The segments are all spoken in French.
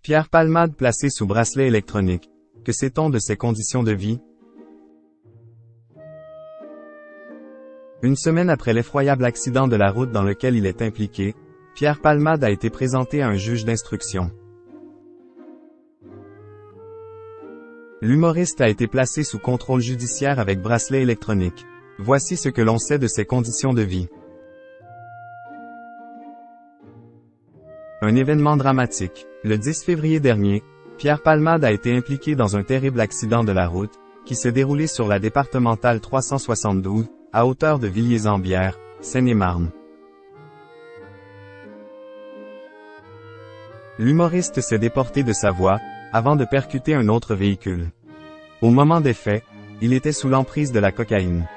Pierre Palmade placé sous bracelet électronique. Que sait-on de ses conditions de vie? Une semaine après l'effroyable accident de la route dans lequel il est impliqué, Pierre Palmade a été présenté à un juge d'instruction. L'humoriste a été placé sous contrôle judiciaire avec bracelet électronique. Voici ce que l'on sait de ses conditions de vie. Un événement dramatique. Le 10 février dernier, Pierre Palmade a été impliqué dans un terrible accident de la route, qui s'est déroulé sur la départementale 372, à hauteur de Villiers-en-Bière, Seine-et-Marne. L'humoriste s'est déporté de sa voie, avant de percuter un autre véhicule. Au moment des faits, il était sous l'emprise de la cocaïne.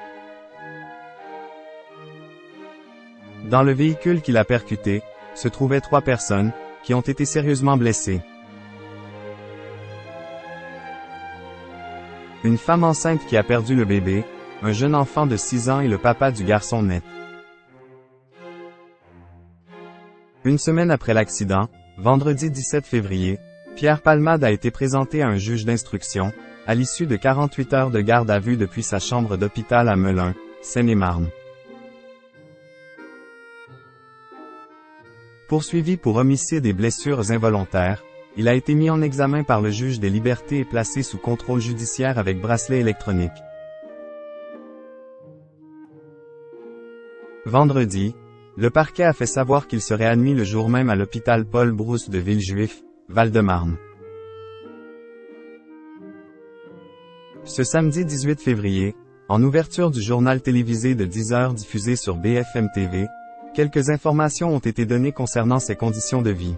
Dans le véhicule qu'il a percuté, se trouvaient 3 personnes, qui ont été sérieusement blessées. Une femme enceinte qui a perdu le bébé, un jeune enfant de 6 ans et le papa du garçon né. Une semaine après l'accident, vendredi 17 février, Pierre Palmade a été présenté à un juge d'instruction, à l'issue de 48 heures de garde à vue depuis sa chambre d'hôpital à Melun, Seine-et-Marne. Poursuivi pour homicide et blessures involontaires, il a été mis en examen par le juge des libertés et placé sous contrôle judiciaire avec bracelet électronique. Vendredi, le parquet a fait savoir qu'il serait admis le jour même à l'hôpital Paul Brousse de Villejuif, Val-de-Marne. Ce samedi 18 février, en ouverture du journal télévisé de 10 heures diffusé sur BFM TV, quelques informations ont été données concernant ses conditions de vie.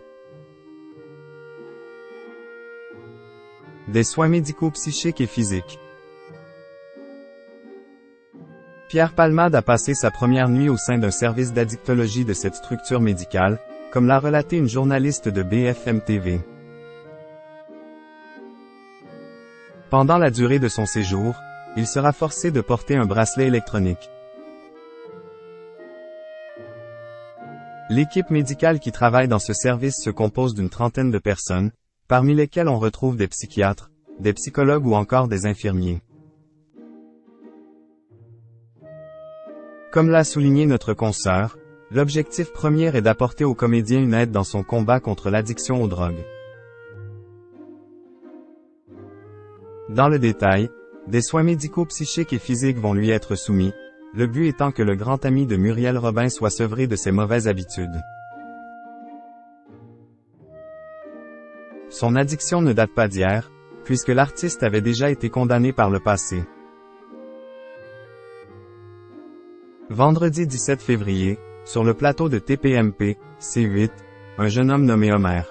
Des soins médicaux psychiques et physiques. Pierre Palmade a passé sa première nuit au sein d'un service d'addictologie de cette structure médicale, comme l'a relaté une journaliste de BFM TV. Pendant la durée de son séjour, il sera forcé de porter un bracelet électronique. L'équipe médicale qui travaille dans ce service se compose d'une trentaine de personnes, parmi lesquelles on retrouve des psychiatres, des psychologues ou encore des infirmiers. Comme l'a souligné notre consoeur, l'objectif premier est d'apporter au comédien une aide dans son combat contre l'addiction aux drogues. Dans le détail, des soins médicaux psychiques et physiques vont lui être soumis, le but étant que le grand ami de Muriel Robin soit sevré de ses mauvaises habitudes. Son addiction ne date pas d'hier, puisque l'artiste avait déjà été condamné par le passé. Vendredi 17 février, sur le plateau de TPMP, C8, un jeune homme nommé Homer,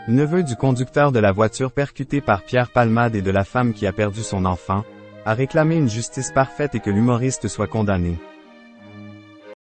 neveu du conducteur de la voiture percutée par Pierre Palmade et de la femme qui a perdu son enfant, a réclamé une justice parfaite et que l'humoriste soit condamné.